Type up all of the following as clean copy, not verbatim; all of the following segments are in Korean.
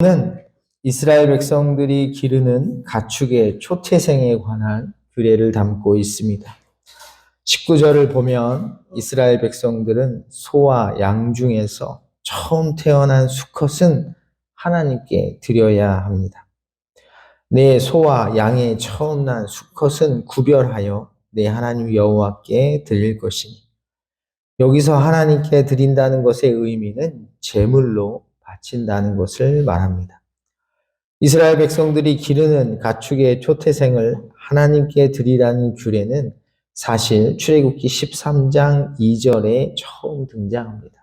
는 이스라엘 백성들이 기르는 가축의 초태생에 관한 규례를 담고 있습니다. 19절을 보면 이스라엘 백성들은 소와 양 중에서 처음 태어난 수컷은 하나님께 드려야 합니다. 내 소와 양의 처음 난 수컷은 구별하여 내 하나님 여호와께 드릴 것이니, 여기서 하나님께 드린다는 것의 의미는 제물로 바친다는 것을 말합니다. 이스라엘 백성들이 기르는 가축의 초태생을 하나님께 드리라는 규례는 사실 출애굽기 13장 2절에 처음 등장합니다.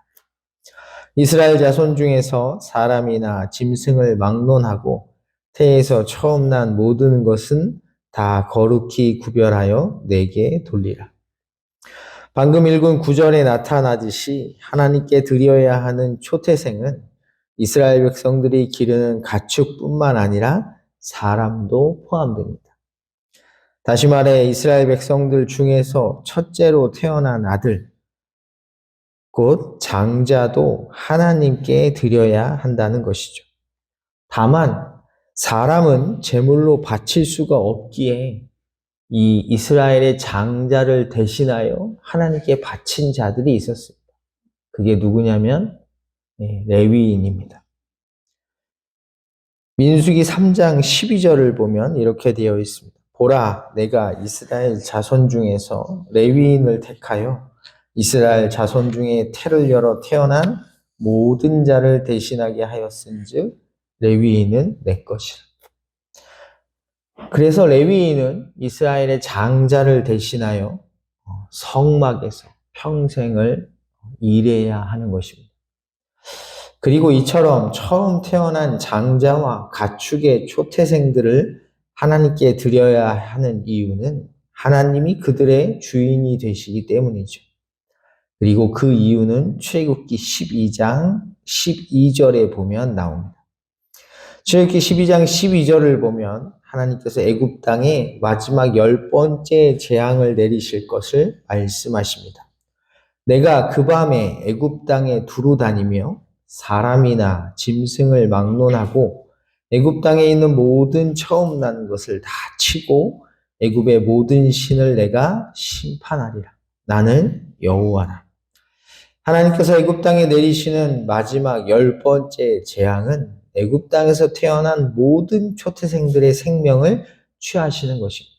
이스라엘 자손 중에서 사람이나 짐승을 막론하고 태에서 처음 난 모든 것은 다 거룩히 구별하여 내게 돌리라. 방금 읽은 9절에 나타나듯이 하나님께 드려야 하는 초태생은 이스라엘 백성들이 기르는 가축뿐만 아니라 사람도 포함됩니다. 다시 말해 이스라엘 백성들 중에서 첫째로 태어난 아들, 곧 장자도 하나님께 드려야 한다는 것이죠. 다만 사람은 제물로 바칠 수가 없기에 이 이스라엘의 장자를 대신하여 하나님께 바친 자들이 있었습니다. 그게 누구냐면 레위인입니다. 민수기 3장 12절을 보면 이렇게 되어 있습니다. 보라, 내가 이스라엘 자손 중에서 레위인을 택하여 이스라엘 자손 중에 태를 열어 태어난 모든 자를 대신하게 하였은즉 레위인은 내 것이라. 그래서 레위인은 이스라엘의 장자를 대신하여 성막에서 평생을 일해야 하는 것입니다. 그리고 이처럼 처음 태어난 장자와 가축의 초태생들을 하나님께 드려야 하는 이유는 하나님이 그들의 주인이 되시기 때문이죠. 그리고 그 이유는 출애굽기 12장 12절에 보면 나옵니다. 출애굽기 12장 12절을 보면 하나님께서 애굽 땅에 마지막 10번째 재앙을 내리실 것을 말씀하십니다. 내가 그 밤에 애굽 땅에 두루 다니며 사람이나 짐승을 막론하고 애굽 땅에 있는 모든 처음 난 것을 다 치고 애굽의 모든 신을 내가 심판하리라. 나는 여호와라. 하나님께서 애굽 땅에 내리시는 마지막 10번째 재앙은 애굽 땅에서 태어난 모든 초태생들의 생명을 취하시는 것입니다.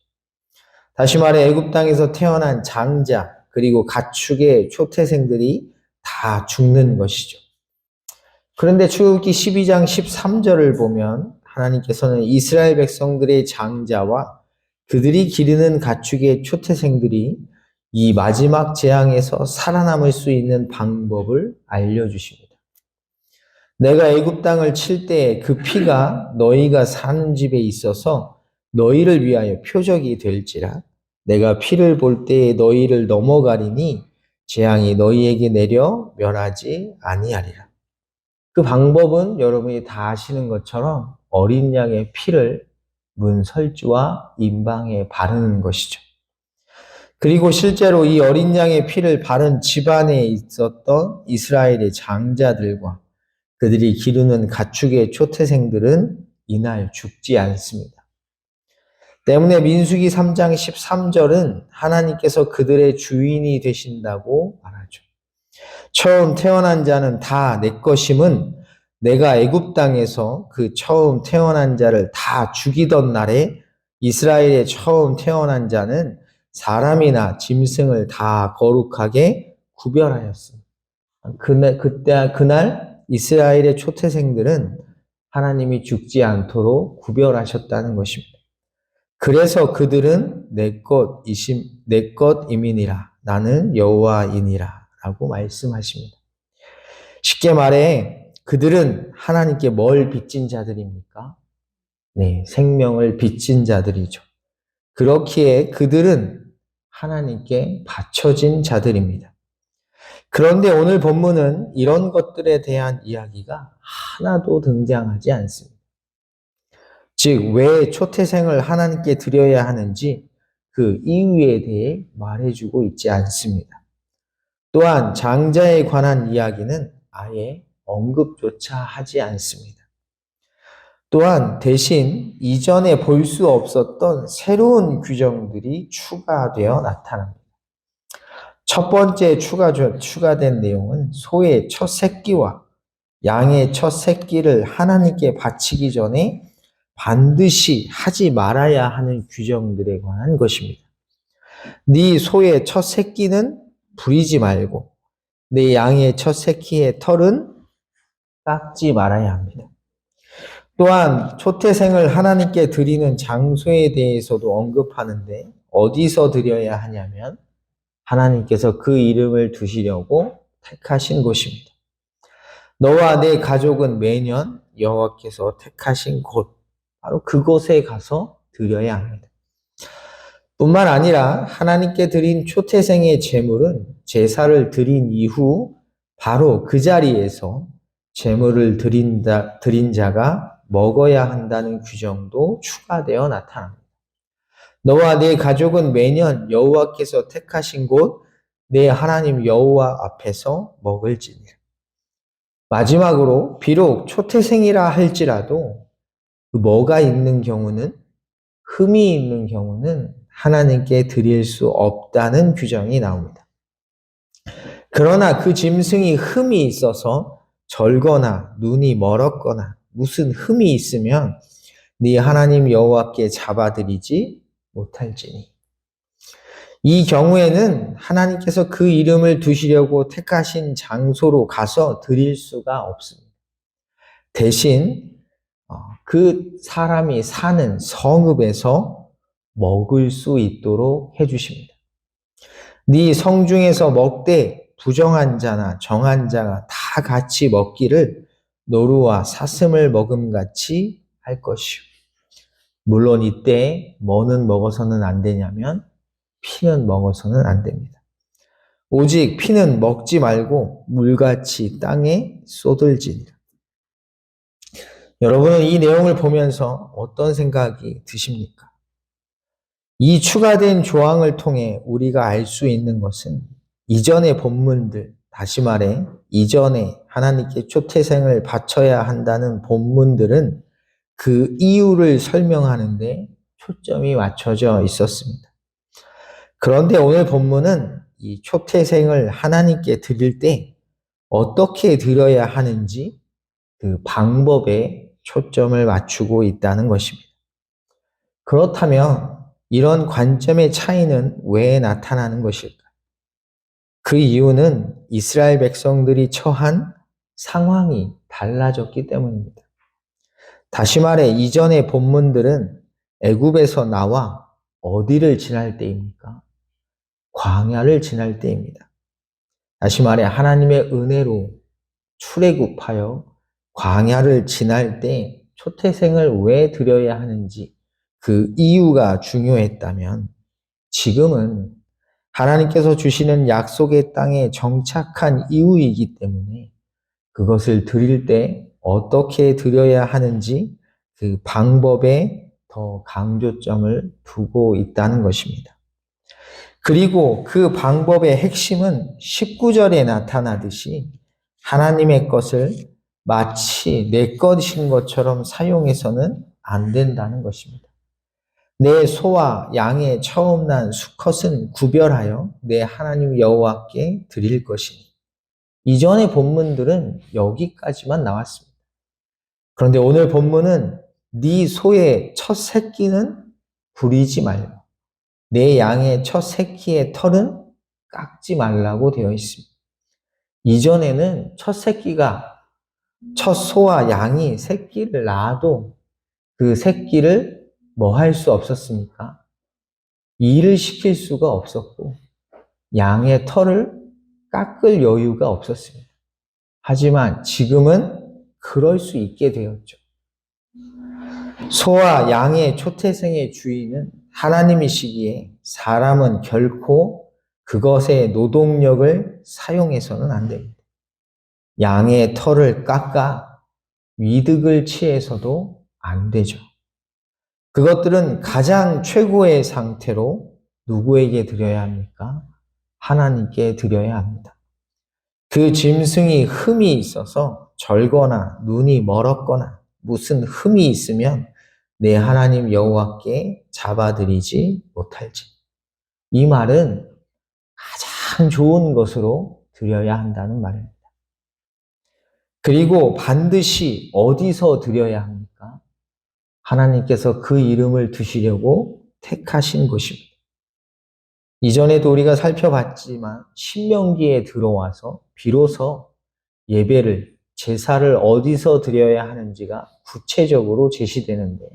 다시 말해 애굽 땅에서 태어난 장자 그리고 가축의 초태생들이 다 죽는 것이죠. 그런데 출애굽기 12장 13절을 보면 하나님께서는 이스라엘 백성들의 장자와 그들이 기르는 가축의 초태생들이 이 마지막 재앙에서 살아남을 수 있는 방법을 알려주십니다. 내가 애굽 땅을 칠 때에 그 피가 너희가 사는 집에 있어서 너희를 위하여 표적이 될지라. 내가 피를 볼 때에 너희를 넘어가리니 재앙이 너희에게 내려 멸하지 아니하리라. 그 방법은 여러분이 다 아시는 것처럼 어린 양의 피를 문 설주와 임방에 바르는 것이죠. 그리고 실제로 이 어린 양의 피를 바른 집안에 있었던 이스라엘의 장자들과 그들이 기르는 가축의 초태생들은 이날 죽지 않습니다. 때문에 민수기 3장 13절은 하나님께서 그들의 주인이 되신다고 말하죠. 처음 태어난 자는 다 내 것임은 내가 애굽 땅에서 그 처음 태어난 자를 다 죽이던 날에 이스라엘의 처음 태어난 자는 사람이나 짐승을 다 거룩하게 구별하였습니다. 그날 이스라엘의 초태생들은 하나님이 죽지 않도록 구별하셨다는 것입니다. 그래서 그들은 내 것임이니라. 나는 여호와이니라. 라고 말씀하십니다. 쉽게 말해 그들은 하나님께 뭘 빚진 자들입니까? 네, 생명을 빚진 자들이죠. 그렇기에 그들은 하나님께 바쳐진 자들입니다. 그런데 오늘 본문은 이런 것들에 대한 이야기가 하나도 등장하지 않습니다. 즉, 왜 초태생을 하나님께 드려야 하는지 그 이유에 대해 말해주고 있지 않습니다. 또한 장자에 관한 이야기는 아예 언급조차 하지 않습니다. 또한 대신 이전에 볼 수 없었던 새로운 규정들이 추가되어 나타납니다. 첫 번째 추가된 내용은 소의 첫 새끼와 양의 첫 새끼를 하나님께 바치기 전에 반드시 하지 말아야 하는 규정들에 관한 것입니다. 네 소의 첫 새끼는 부리지 말고 네 양의 첫 새끼의 털은 깎지 말아야 합니다. 또한 초태생을 하나님께 드리는 장소에 대해서도 언급하는데 어디서 드려야 하냐면 하나님께서 그 이름을 두시려고 택하신 곳입니다. 너와 내 가족은 매년 여호와께서 택하신 곳, 바로 그곳에 가서 드려야 합니다. 뿐만 아니라 하나님께 드린 초태생의 제물은 제사를 드린 이후 바로 그 자리에서 제물을 드린 자가 먹어야 한다는 규정도 추가되어 나타납니다. 너와 네 가족은 매년 여호와께서 택하신 곳, 내 하나님 여호와 앞에서 먹을지니라. 마지막으로 비록 초태생이라 할지라도 그 뭐가 있는 경우는 흠이 있는 경우는 하나님께 드릴 수 없다는 규정이 나옵니다. 그러나 그 짐승이 흠이 있어서 절거나 눈이 멀었거나 무슨 흠이 있으면 네 하나님 여호와께 잡아드리지 못할지니. 이 경우에는 하나님께서 그 이름을 두시려고 택하신 장소로 가서 드릴 수가 없습니다. 대신 그 사람이 사는 성읍에서 먹을 수 있도록 해주십니다. 네 성중에서 먹되 부정한 자나 정한 자가 다 같이 먹기를 노루와 사슴을 먹음같이 할 것이요. 물론 이때 뭐는 먹어서는 안 되냐면 피는 먹어서는 안 됩니다. 오직 피는 먹지 말고 물같이 땅에 쏟을지니라. 여러분은 이 내용을 보면서 어떤 생각이 드십니까? 이 추가된 조항을 통해 우리가 알 수 있는 것은 이전의 본문들, 다시 말해 이전에 하나님께 초태생을 바쳐야 한다는 본문들은 그 이유를 설명하는데 초점이 맞춰져 있었습니다. 그런데 오늘 본문은 이 초태생을 하나님께 드릴 때 어떻게 드려야 하는지 그 방법에 초점을 맞추고 있다는 것입니다. 그렇다면 이런 관점의 차이는 왜 나타나는 것일까? 그 이유는 이스라엘 백성들이 처한 상황이 달라졌기 때문입니다. 다시 말해 이전의 본문들은 애굽에서 나와 어디를 지날 때입니까? 광야를 지날 때입니다. 다시 말해 하나님의 은혜로 출애굽하여 광야를 지날 때 초태생을 왜 드려야 하는지 그 이유가 중요했다면 지금은 하나님께서 주시는 약속의 땅에 정착한 이유이기 때문에 그것을 드릴 때 어떻게 드려야 하는지 그 방법에 더 강조점을 두고 있다는 것입니다. 그리고 그 방법의 핵심은 19절에 나타나듯이 하나님의 것을 마치 내 것인 것처럼 사용해서는 안 된다는 것입니다. 내 소와 양의 처음 난 수컷은 구별하여 내 하나님 여호와께 드릴 것이니. 이전의 본문들은 여기까지만 나왔습니다. 그런데 오늘 본문은 네 소의 첫 새끼는 부리지 말고 내 양의 첫 새끼의 털은 깎지 말라고 되어 있습니다. 이전에는 첫 소와 양이 새끼를 낳아도 그 새끼를 뭐 할 수 없었습니까? 일을 시킬 수가 없었고 양의 털을 깎을 여유가 없었습니다. 하지만 지금은 그럴 수 있게 되었죠. 소와 양의 초태생의 주인은 하나님이시기에 사람은 결코 그것의 노동력을 사용해서는 안 됩니다. 양의 털을 깎아 위득을 취해서도 안 되죠. 그것들은 가장 최고의 상태로 누구에게 드려야 합니까? 하나님께 드려야 합니다. 그 짐승이 흠이 있어서 절거나 눈이 멀었거나 무슨 흠이 있으면 내 하나님 여호와께 잡아드리지 못할지. 이 말은 가장 좋은 것으로 드려야 한다는 말입니다. 그리고 반드시 어디서 드려야 합니까? 하나님께서 그 이름을 두시려고 택하신 곳입니다. 이전에도 우리가 살펴봤지만 신명기에 들어와서 비로소 예배를, 제사를 어디서 드려야 하는지가 구체적으로 제시되는데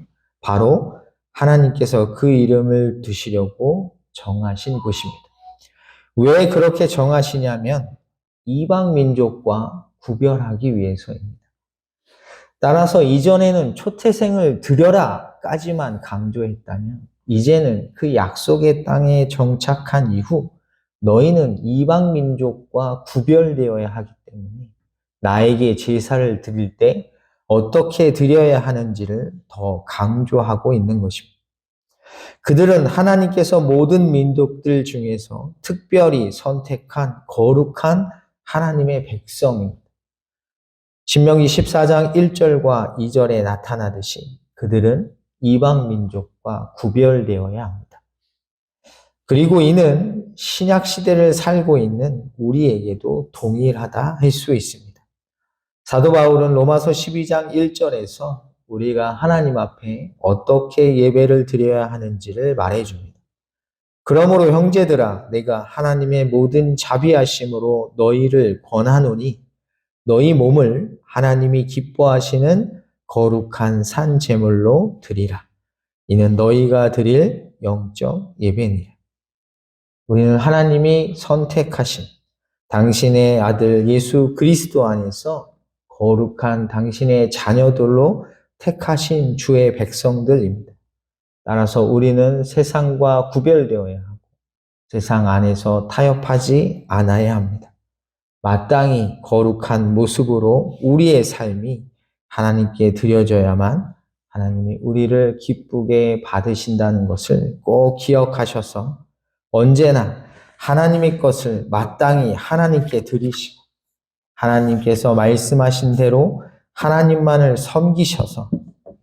바로 하나님께서 그 이름을 두시려고 정하신 곳입니다. 왜 그렇게 정하시냐면 이방 민족과 구별하기 위해서입니다. 따라서 이전에는 초태생을 드려라까지만 강조했다면 이제는 그 약속의 땅에 정착한 이후 너희는 이방 민족과 구별되어야 하기 때문에 나에게 제사를 드릴 때 어떻게 드려야 하는지를 더 강조하고 있는 것입니다. 그들은 하나님께서 모든 민족들 중에서 특별히 선택한 거룩한 하나님의 백성입니다. 신명기 14장 1절과 2절에 나타나듯이 그들은 이방 민족과 구별되어야 합니다. 그리고 이는 신약 시대를 살고 있는 우리에게도 동일하다 할 수 있습니다. 사도 바울은 로마서 12장 1절에서 우리가 하나님 앞에 어떻게 예배를 드려야 하는지를 말해줍니다. 그러므로 형제들아 내가 하나님의 모든 자비하심으로 너희를 권하노니 너희 몸을 하나님이 기뻐하시는 거룩한 산 제물로 드리라. 이는 너희가 드릴 영적 예배니라. 우리는 하나님이 선택하신 당신의 아들 예수 그리스도 안에서 거룩한 당신의 자녀들로 택하신 주의 백성들입니다. 따라서 우리는 세상과 구별되어야 하고 세상 안에서 타협하지 않아야 합니다. 마땅히 거룩한 모습으로 우리의 삶이 하나님께 드려져야만 하나님이 우리를 기쁘게 받으신다는 것을 꼭 기억하셔서 언제나 하나님의 것을 마땅히 하나님께 드리시고 하나님께서 말씀하신 대로 하나님만을 섬기셔서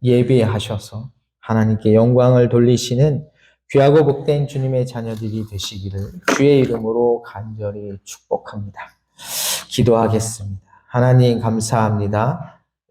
예배하셔서 하나님께 영광을 돌리시는 귀하고 복된 주님의 자녀들이 되시기를 주의 이름으로 간절히 축복합니다. 기도하겠습니다. 하나님 감사합니다.